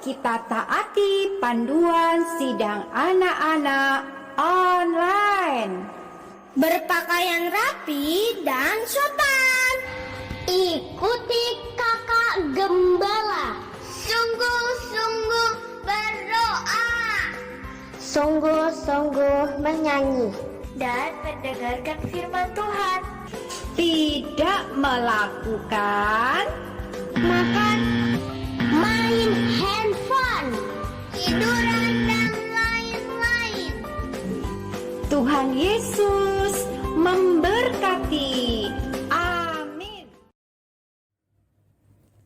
kita taati panduan sidang anak-anak online. Berpakaian rapi dan sopan. Ikuti kakak gembala. Sungguh-sungguh berdoa. Sungguh-sungguh menyanyi. Dan mendengarkan firman Tuhan. Tidak melakukan Makan, main handphone, tiduran dan lain-lain. Tuhan Yesus memberkati. Amin.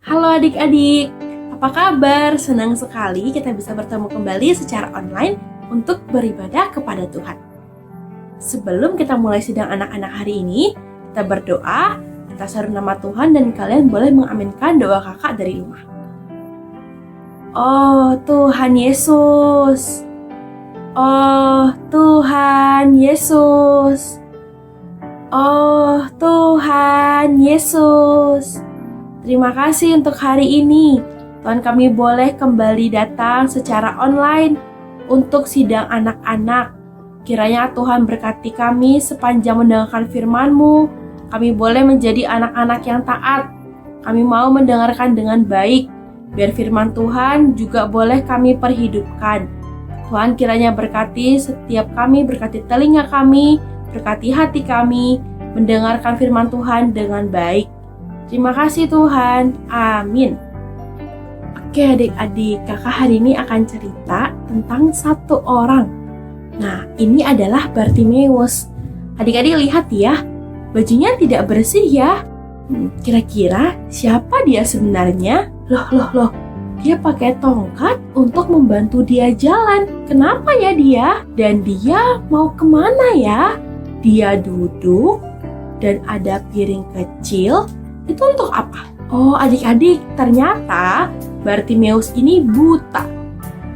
Halo adik-adik, apa kabar? Senang sekali kita bisa bertemu kembali secara online untuk beribadah kepada Tuhan. Sebelum kita mulai sidang anak-anak hari ini, kita berdoa, kita seru nama Tuhan dan kalian boleh mengaminkan doa kakak dari rumah. Oh Tuhan Yesus, oh Tuhan Yesus, oh Tuhan Yesus. Terima kasih untuk hari ini. Tuhan, kami boleh kembali datang secara online untuk sidang anak-anak. Kiranya Tuhan berkati kami sepanjang mendengarkan firman-Mu. Kami boleh menjadi anak-anak yang taat. Kami mau mendengarkan dengan baik. Biar firman Tuhan juga boleh kami perhidupkan. Tuhan kiranya berkati setiap kami, berkati telinga kami, berkati hati kami, mendengarkan firman Tuhan dengan baik. Terima kasih Tuhan. Amin. Oke adik-adik, kakak hari ini akan cerita tentang satu orang. Nah, ini adalah Bartimeus. Adik-adik lihat ya, bajunya tidak bersih ya. Kira-kira siapa dia sebenarnya? Loh, dia pakai tongkat untuk membantu dia jalan. Kenapa ya dia? Dan dia mau kemana ya? Dia duduk dan ada piring kecil. Itu untuk apa? Oh adik-adik, ternyata Bartimeus ini buta.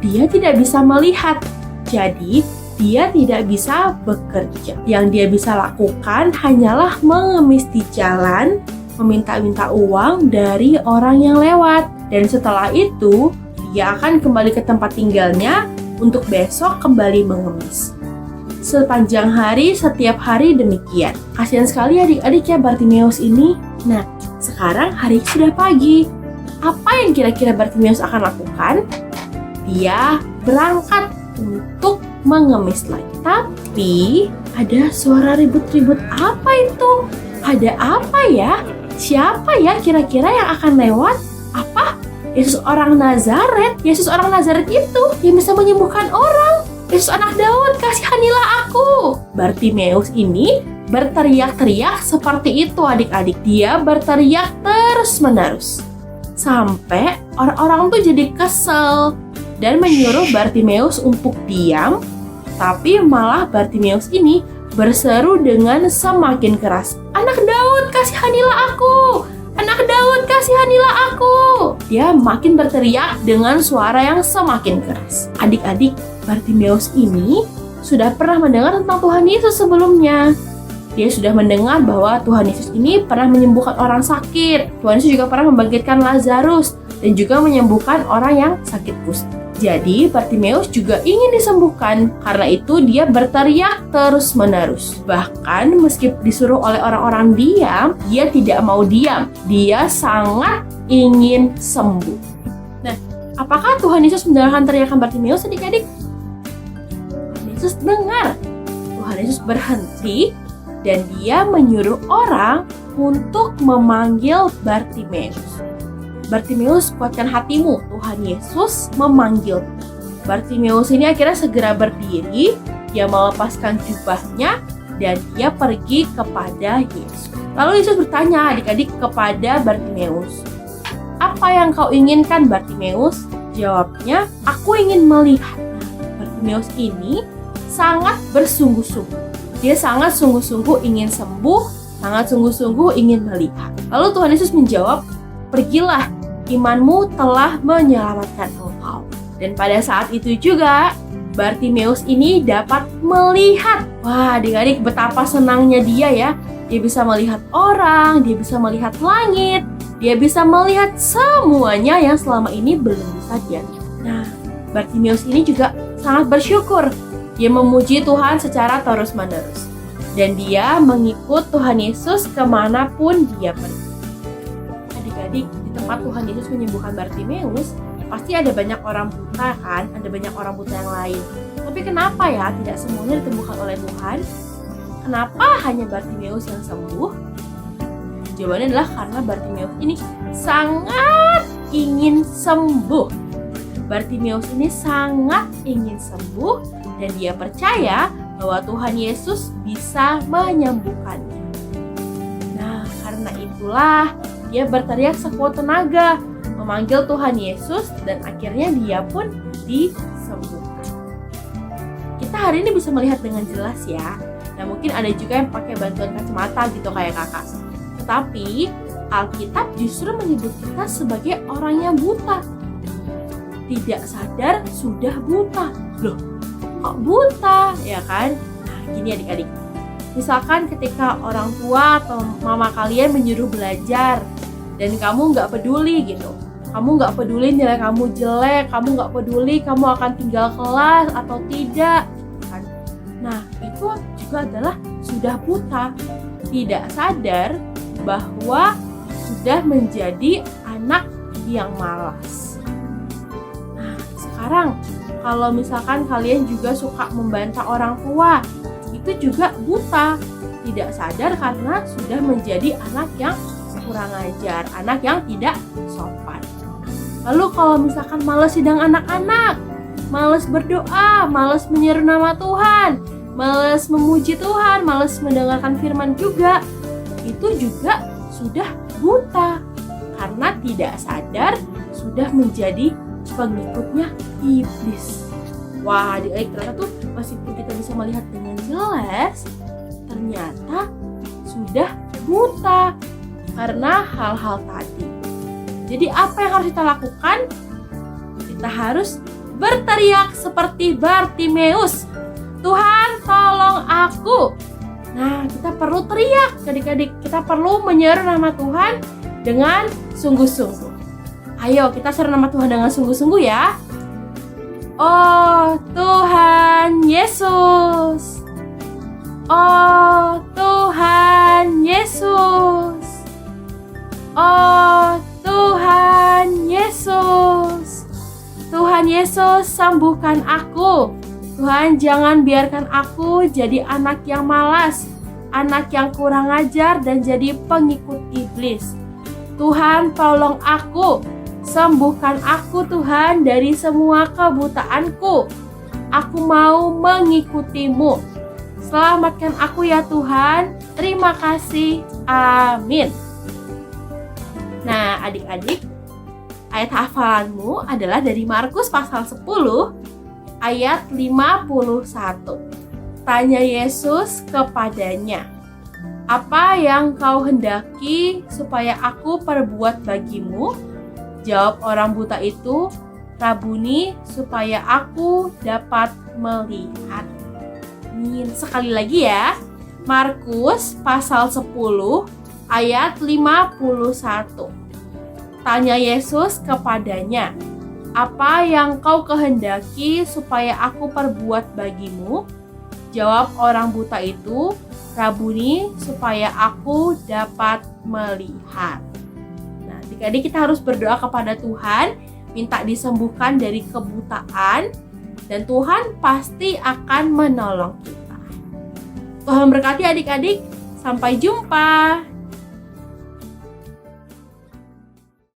Dia tidak bisa melihat. Jadi, dia tidak bisa bekerja. Yang dia bisa lakukan hanyalah mengemis di jalan, meminta-minta uang dari orang yang lewat. Dan setelah itu, dia akan kembali ke tempat tinggalnya untuk besok kembali mengemis. Sepanjang hari, setiap hari demikian. Kasihan sekali adik-adik ya Bartimeus ini. Nah, sekarang hari sudah pagi. Apa yang kira-kira Bartimeus akan lakukan? Dia berangkat untuk mengemis lagi. Tapi ada suara ribut-ribut. Apa itu? Ada apa ya? Siapa ya kira-kira yang akan lewat? Apa? Yesus orang Nazaret. Yesus orang Nazaret itu yang bisa menyembuhkan orang. Yesus anak Daud, kasihanilah aku. Bartimeus ini berteriak-teriak seperti itu adik-adik. Dia berteriak terus-menerus. Sampai orang-orang tuh jadi kesel dan menyuruh Bartimeus untuk diam, tapi malah Bartimeus ini berseru dengan semakin keras. Anak Daud, kasihanilah aku! Anak Daud, kasihanilah aku! Dia makin berteriak dengan suara yang semakin keras. Adik-adik, Bartimeus ini sudah pernah mendengar tentang Tuhan Yesus sebelumnya. Dia sudah mendengar bahwa Tuhan Yesus ini pernah menyembuhkan orang sakit. Tuhan Yesus juga pernah membangkitkan Lazarus dan juga menyembuhkan orang yang sakit kusta. Jadi Bartimeus juga ingin disembuhkan. Karena itu dia berteriak terus-menerus. Bahkan meski disuruh oleh orang-orang diam, dia tidak mau diam. Dia sangat ingin sembuh. Nah, apakah Tuhan Yesus mendengarkan teriakan Bartimeus adik-adik? Tuhan Yesus dengar. Tuhan Yesus berhenti dan dia menyuruh orang untuk memanggil Bartimeus. Bartimeus, kuatkan hatimu. Tuhan Yesus memanggil. Bartimeus ini akhirnya segera berdiri. Dia melepaskan jubahnya dan dia pergi kepada Yesus. Lalu Yesus bertanya adik-adik kepada Bartimeus, apa yang kau inginkan Bartimeus? Jawabnya, aku ingin melihat. Bartimeus ini sangat bersungguh-sungguh. Dia sangat sungguh-sungguh ingin sembuh, sangat sungguh-sungguh ingin melihat. Lalu Tuhan Yesus menjawab, pergilah, imanmu telah menyelamatkan engkau. Dan pada saat itu juga, Bartimeus ini dapat melihat. Wah, adik-adik betapa senangnya dia ya. Dia bisa melihat orang, dia bisa melihat langit, dia bisa melihat semuanya yang selama ini belum bisa dia lihat. Nah, Bartimeus ini juga sangat bersyukur. Dia memuji Tuhan secara terus-menerus. Dan dia mengikut Tuhan Yesus kemanapun dia pergi. Adik-adik, di tempat Tuhan Yesus menyembuhkan Bartimeus, pasti ada banyak orang buta kan? Ada banyak orang buta yang lain. Tapi kenapa ya tidak semuanya ditemukan oleh Tuhan? Kenapa hanya Bartimeus yang sembuh? Jawabannya adalah karena Bartimeus ini sangat ingin sembuh. Bartimeus ini sangat ingin sembuh dan dia percaya bahwa Tuhan Yesus bisa menyembuhkannya. Nah, karena itulah dia berteriak sekuat tenaga, memanggil Tuhan Yesus dan akhirnya dia pun disembuhkan. Kita hari ini bisa melihat dengan jelas ya. Nah, mungkin ada juga yang pakai bantuan kacamata gitu kayak kakak. Tetapi Alkitab justru menyebut kita sebagai orang yang buta. Tidak sadar sudah buta. Loh, kok buta? Ya kan? Nah, gini adik-adik. Misalkan ketika orang tua atau mama kalian menyuruh belajar dan kamu nggak peduli gitu. Kamu nggak peduli nilai kamu jelek, kamu nggak peduli kamu akan tinggal kelas atau tidak. Kan? Nah, itu juga adalah sudah buta. Tidak sadar bahwa sudah menjadi anak yang malas. Nah, sekarang kalau misalkan kalian juga suka membantah orang tua, itu juga buta. Tidak sadar karena sudah menjadi anak yang kurang ajar, anak yang tidak sopan. Lalu kalau misalkan malas sidang anak-anak, malas berdoa, malas menyeru nama Tuhan, malas memuji Tuhan, malas mendengarkan firman juga, itu juga sudah buta karena tidak sadar sudah menjadi pengikutnya iblis. Wah, adik-adik, ternyata tuh meskipun kita bisa melihat dengan jelas, ternyata sudah buta karena hal-hal tadi. Jadi apa yang harus kita lakukan? Kita harus berteriak seperti Bartimeus. Tuhan, tolong aku. Nah, kita perlu teriak adik-adik. Kita perlu menyeru nama Tuhan dengan sungguh-sungguh. Ayo kita seru nama Tuhan dengan sungguh-sungguh ya. Oh Tuhan Yesus. Oh Tuhan Yesus. Oh Tuhan Yesus. Tuhan Yesus, sembuhkan aku. Tuhan, jangan biarkan aku jadi anak yang malas, anak yang kurang ajar dan jadi pengikut iblis. Tuhan, tolong aku. Sembuhkan aku Tuhan dari semua kebutaanku. Aku mau mengikutimu. Selamatkan aku ya Tuhan. Terima kasih. Amin. Nah, adik-adik, ayat hafalanmu adalah dari Markus pasal 10 ayat 51. Tanya Yesus kepadanya, "Apa yang kau hendaki supaya aku perbuat bagimu?" Jawab orang buta itu, "Rabuni, supaya aku dapat melihat." Sekali lagi ya. Markus pasal 10 ayat 51. Tanya Yesus kepadanya, "Apa yang kau kehendaki supaya aku perbuat bagimu?" Jawab orang buta itu, "Rabuni, supaya aku dapat melihat." Nah, jadi kita harus berdoa kepada Tuhan, minta disembuhkan dari kebutaan, dan Tuhan pasti akan menolong kita. Tuhan berkati adik-adik, sampai jumpa.